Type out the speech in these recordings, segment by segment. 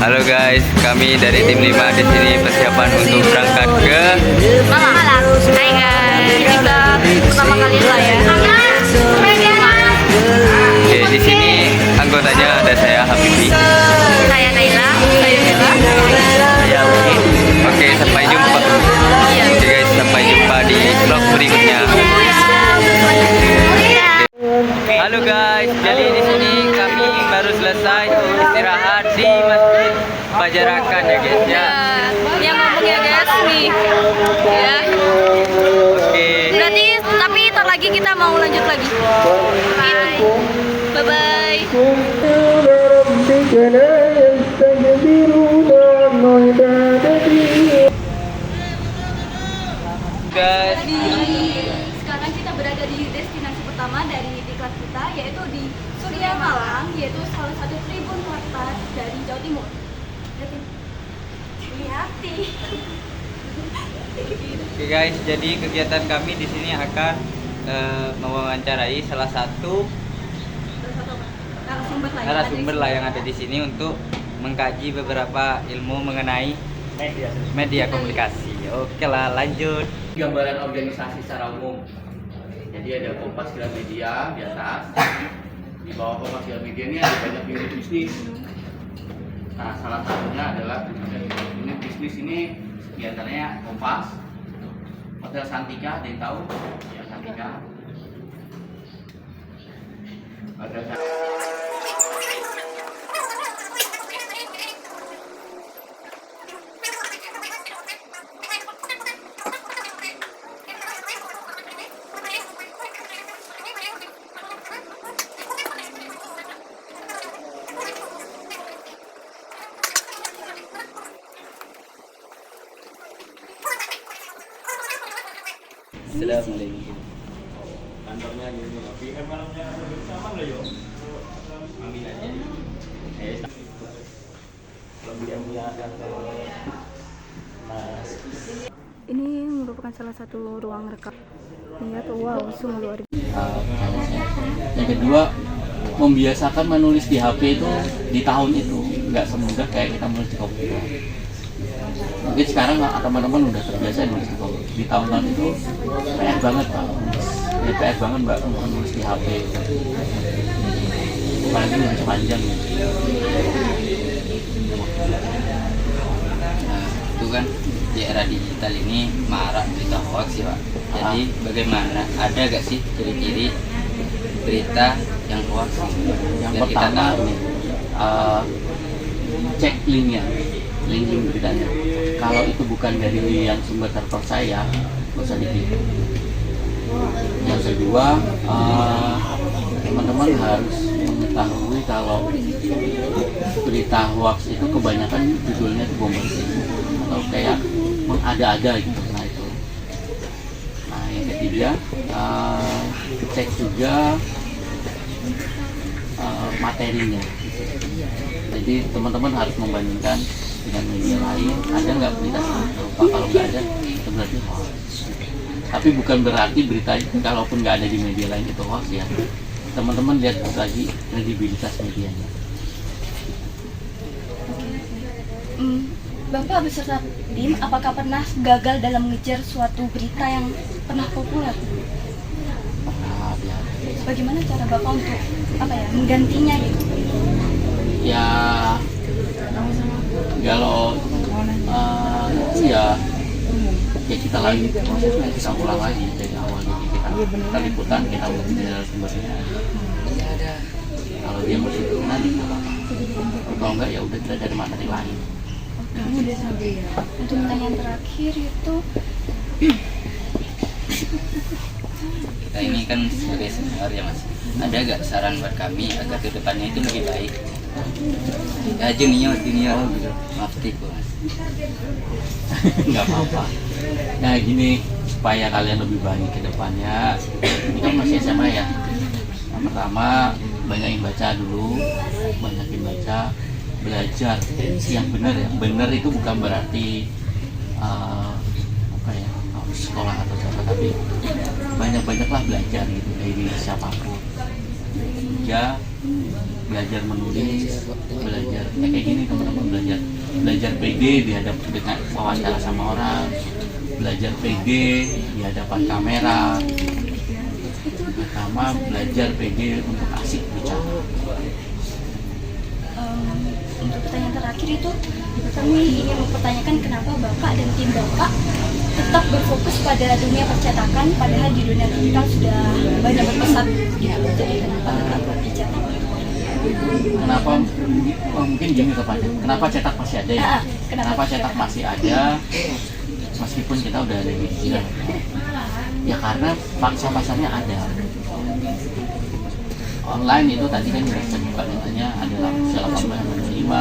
Halo guys, kami dari tim 5 di sini persiapan untuk berangkat ke Malang. Hai guys, ini kita pertama kali lah ya. Oke, di sini anggotanya ada saya Habibi. Saya Naila, saya Bella. Ya, oke, sampai jumpa. Oke guys, sampai jumpa di vlog berikutnya. Halo guys, jadi di sini kami baru selesai istirahat di Masjid Pajarakan ya guys ya. Yang ngomong ya guys nih. Ya. Oke. Berarti tapi ntar lagi kita mau lanjut lagi. Gitu. Bye bye. Guys, Sekarang kita berada di destinasi pertama dari diklat kita, yaitu di Surya Malang, yaitu salah satu tribun kota dari Jawa Timur. Hati. oke guys, jadi kegiatan kami di sini akan mewawancarai salah satu narasumber lah yang ada di sini untuk mengkaji beberapa ilmu mengenai media komunikasi. Oke lah, lanjut. Gambaran organisasi secara umum. Jadi ada Kompas Gramedia di atas. Di bawah Kompas Gramedia ini ada banyak unit bisnis. Nah, salah satunya adalah unit bisnis ini diantaranya Kompas, Hotel Santika, ada yang tahu? Ya, Santika. Hotel Santika. Assalamualaikum. Kantornya gini loh, PM malamnya bersama loh yo. Amin aja. Lebih yang biasa Mas. Ini merupakan salah satu ruang rekam. Lihat, wow, sungguh luar biasa. Yang kedua, membiasakan menulis di HP itu di tahun itu nggak semudah kayak kita menulis di komputer. Mungkin sekarang teman-teman udah terbiasa nulis di tahun-tahun itu PR banget pak, ya, PR banget mbak menulis di HP, apalagi nulis panjang. Nah, itu kan di era digital ini marak berita hoax sih pak. Jadi bagaimana? Ada gak sih ciri-ciri berita yang hoax? Yang Biar kita pertama, tahu. Cek linknya, link beritanya. Kalau itu bukan dari yang sumber terpercaya, nggak usah diklik. Yang kedua, teman-teman harus mengetahui kalau berita hoax itu kebanyakan judulnya itu bombastis atau kayak mengada-ada gitu. Nah itu. Nah yang ketiga, cek juga materinya. Jadi teman-teman harus membandingkan dengan media lain, ada nggak berita serupa. Kalau nggak ada, itu berarti hoax. Tapi bukan berarti berita kalaupun nggak ada di media lain itu hoax ya. Teman-teman lihat lagi kredibilitas medianya. Bapak beserta tim, apakah pernah gagal dalam mengejar suatu berita yang pernah populer? Nah, ya. Bagaimana cara Bapak untuk menggantinya gitu? Ya kalau itu ya kita lagi prosesnya kita ulang lagi dari awal. Jadi kita liputan, kita mengambil sumbernya. Kalau dia mau situ nanti kalau enggak ya udah kita dari materi lain. Untuk pertanyaan terakhir itu, Kita ini kan sebagai senior ya mas. Ada gak saran buat kami agar kedepannya itu lebih baik? Ya junior gitu. Maaf tipu mas. Nggak apa-apa. Nah gini, supaya kalian lebih baik ke depannya, ini kan masih SMA ya. Yang pertama, banyakin baca dulu, banyakin baca, belajar yang benar ya. Benar itu bukan berarti harus sekolah atau apa, tapi banyak-banyaklah belajar gitu dari siapapun. Ya, belajar menulis, belajar kayak gini teman-teman, belajar PD di hadapan wawancara sama orang, belajar PD di hadapan kamera, sama belajar PD untuk asik bicara. Untuk pertanyaan terakhir itu, kami ingin mempertanyakan kenapa Bapak dan tim Bapak tetap berfokus pada dunia percetakan, padahal di dunia digital sudah banyak berpesat gitu. Jadi kenapa tetap dicetak? Kenapa? Mungkin gini tepatnya. Kenapa cetak masih ada ya? Kenapa cetak masih ada meskipun kita udah ada di digital? Ya karena paksa pasarnya ada. Online itu tadi kan sudah terbuka datanya adalah usia 18-25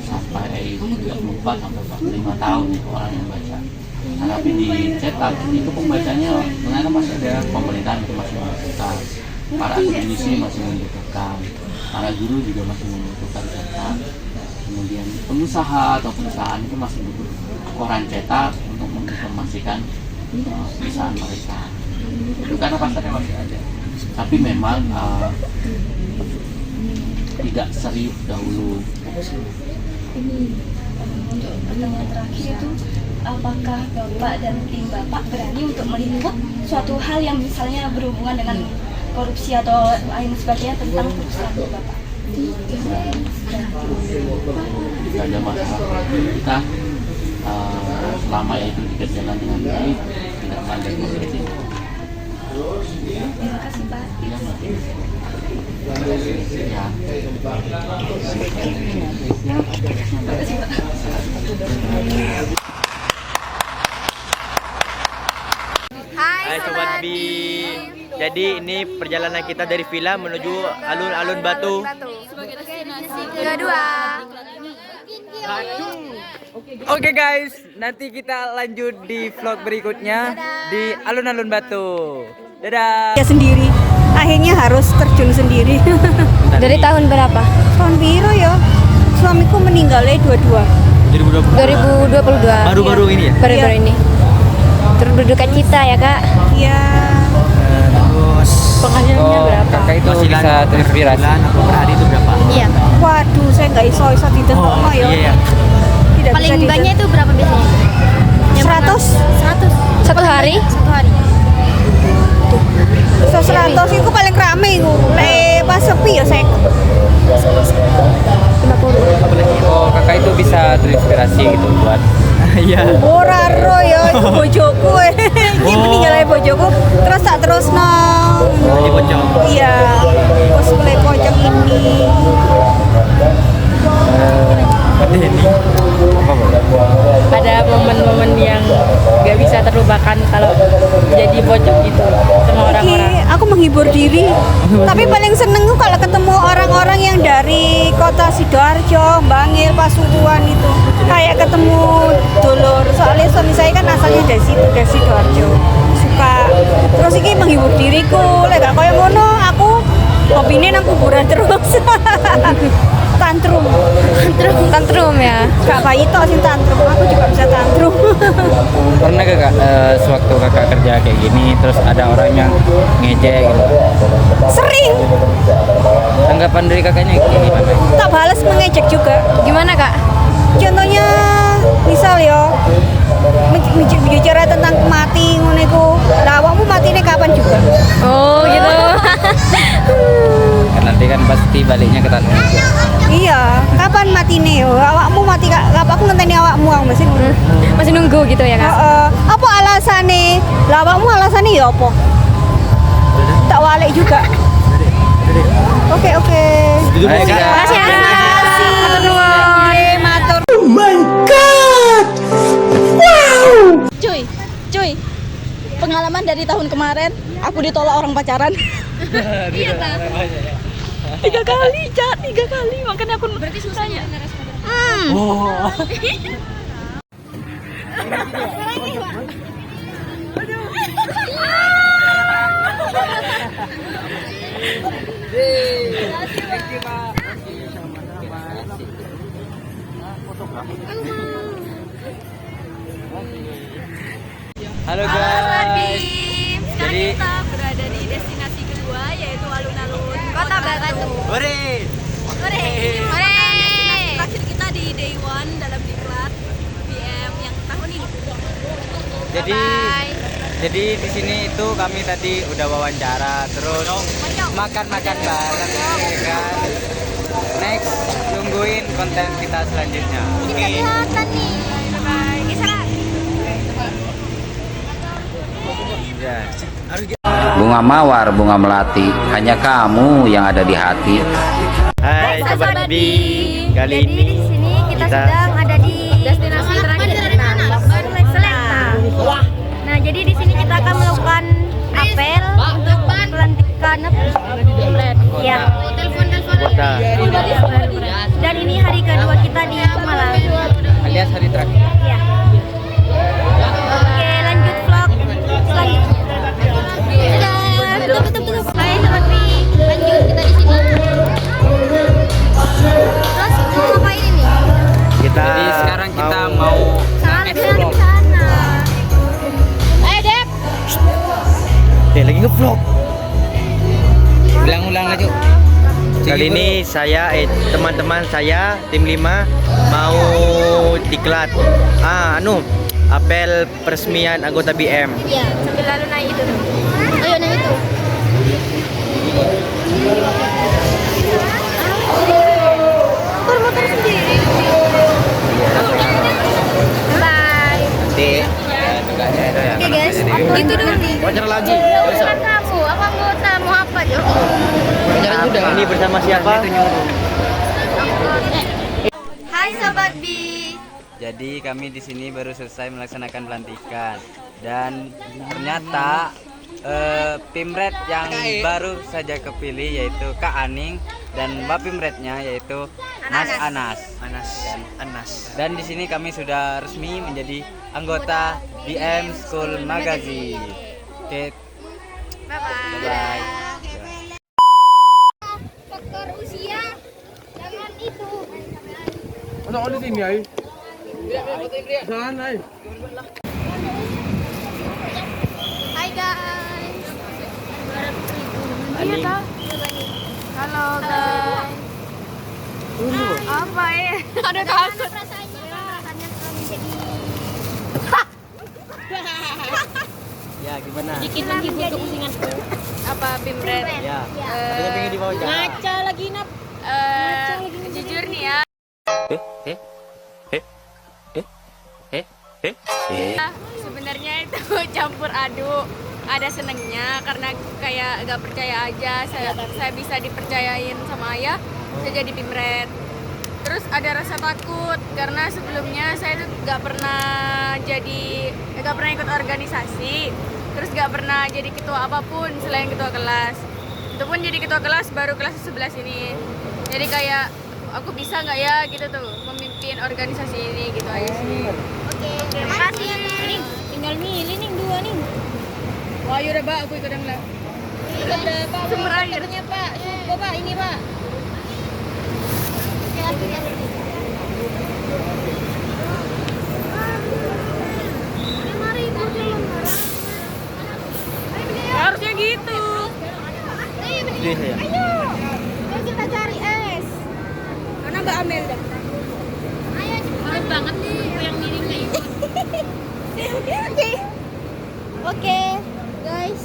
sampai 34 sampai 45 tahun itu orang yang baca. Nah, tapi di cetak itu pembacanya ternyata masih ada, pemerintahan itu masih membutuhkan, para akademisi masih membutuhkan, para guru juga masih membutuhkan cetak. Kemudian pengusaha atau perusahaan itu masih butuh koran cetak untuk menginformasikan perusahaan mereka. Itu karena pasarnya masih ada. Tapi memang tidak serius dahulu. Ini untuk pertanyaan terakhir itu, apakah Bapak dan tim Bapak berani untuk meliput suatu hal yang misalnya berhubungan dengan korupsi atau lain sebagainya tentang perusahaan Bapak? Tidak ada masalah. Kita selama itu dikerjakan dengan baik, tidak melanggar kode etik. Terima kasih Pak. Ya. Hai Sobat Bi. Jadi ini perjalanan kita dari villa menuju alun-alun Batu. Sebagai destinasi Kedua. Oke guys, nanti kita lanjut di vlog berikutnya di alun-alun Batu. Dadah. Ya sendiri. Akhirnya harus terjun sendiri. Dari tahun berapa? Tahun biru ya. Suamiku meninggalnya 22. 2022. Baru-baru ini ya? Baru-baru ini. Terus berduka cita ya kak? Ya. Terus Penghasilannya berapa? kakak itu bisa terinspirasi per hari itu berapa? Iya. Waduh, saya nggak iso ditentukan ya. iya. Tidak Paling bisa banyak itu berapa biasanya? 100. Satu hari? Satu hari. So 100 itu paling rame itu. Lek pas sepi ya saya. 50. Oh, kakak itu bisa terinspirasi gitu buat iya. Ora ro ya itu bojoku. Iki meninggalnya bojoku terus tak terusno. Di pojok. Iya. Terus mulai pojok ini. Ini apa Ada momen-momen yang gak bisa terlupakan kalau jadi pojok gitu sama orang-orang. Iki aku menghibur diri. Tapi paling seneng tuh kalau ketemu orang-orang yang dari kota Sidoarjo, Bangil, Pasuruan itu. Kayak ketemu dulur. Soalnya suami saya kan asalnya dari situ, dari Sidoarjo. Suka. Terus iki menghibur diriku. Lek gak koyo ngono, aku hobinya nang kuburan terus. Tantrum. Tantrum ya. Gak bayi tok sing tantrum. Aku juga bisa tantrum. Pernah gak kak sewaktu kakak kerja kayak gini terus ada orang yang ngejek gitu? Sering. Tanggapan dari kakaknya kayak gimana? Tak balas mengejek juga. Gimana kak? Contohnya misal ya bicara tentang mati ngono iku. Lah awakmu matine kapan juga? Oh gitu. Kan nanti kan pasti baliknya ke tanah. Iya, kapan matine yo? Awakmu mati kapan aku ngenteni awakmu aku mesti ngono. Masih nunggu gitu ya kak? Apa alasane? Lah awakmu alasane ya apa? Tak walik juga. Oke. Ayo, Kak. Makasih ya. Terima kasih. Matur. Cuy, pengalaman dari tahun kemarin, aku ditolak orang pacaran. Iya tak? 3 kali, Cak, 3 kali. Makanya aku berarti susahnya. Halo Halo guys. Tim, sekarang Jadi- kita berada di destinasi kedua yaitu alun-alun Kota Batu. Hore. Hore. Ini merupakan destinasi terakhir kita di Day One dalam diklat BM yang tahun ini. Jadi di sini itu kami tadi udah wawancara, terus makan-makan bareng ya kan. Next, tungguin konten kita selanjutnya. Kita kelihatan nih. Bye. Kisah. Ya. Bunga mawar, bunga melati, hanya kamu yang ada di hati. Hai Sobat B. Kali Jadi ini di sini kita sedang ada di destinasi terakhir kita, Selekta. Nah, jadi di sini kita akan melakukan apel untuk pelantikan ya. Dan ini hari kedua kita di Malang. alias hari terakhir. Ya. Oke, lanjut vlog selanjutnya. Dadah. Tutup. Hai Sobat B. Lanjut kita di sini. Terus mau ngapain ini? Jadi sekarang kita mau Sana. Dep. lagi nge-vlog. Ulang-ulang aja. Kali ini saya teman-teman saya tim 5 mau diklat apel peresmian anggota BM. Iya, sambil lalu naik itu. Ayo naik itu. Motor sendiri. Bye. Nanti ya. Oke guys, itu dulu. Wawancara lagi. Kamu, apa mau apa Jo? Ini bersama siapa? Hai Sobat B. Jadi kami di sini baru selesai melaksanakan pelantikan dan ternyata Pimret yang baru saja kepilih yaitu Kak Aning dan Mbak Pimretnya yaitu Mas Anas. Dan di sini kami sudah resmi menjadi anggota BM School Magazine. Oke. Bye. Faktor usia jangan itu. Hai guys. Halo guys. Apa ya? Ada takut. Ya gimana? Sedikit menghibur kepusinganku. Apa Pimret? Ya. Ada pengen diwawancara. Ngaca lagi nap. Jujur nih ya. Sebenarnya itu campur aduk. Ada senengnya karena kayak gak percaya aja saya bisa dipercayain sama ayah, saya jadi Pimret. Terus ada rasa takut karena sebelumnya saya tuh gak pernah ikut organisasi, terus gak pernah jadi ketua apapun selain ketua kelas. Itu pun jadi ketua kelas baru kelas 11 ini. Jadi kayak aku bisa nggak ya gitu tuh memimpin organisasi ini gitu aja sih. Oke, terima kasih ya Ning. Tinggal milih nih 2 nih. Wah, yaudah Pak, aku ikut yang lah. Ada Pak Sumber air. Pak. Pak ini Pak. Harusnya gitu. Ayo, kita cari es. Mana Mbak Amel dah? Ayo Harus banget nih yang miring nih. Oke, guys,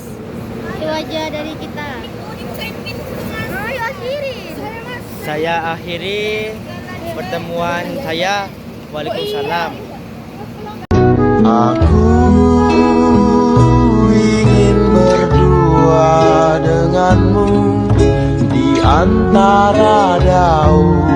itu aja dari kita. Ayo akhiri. Saya akhiri pertemuan saya. Waalaikumsalam. Aku ingin berdua denganmu di antara daun.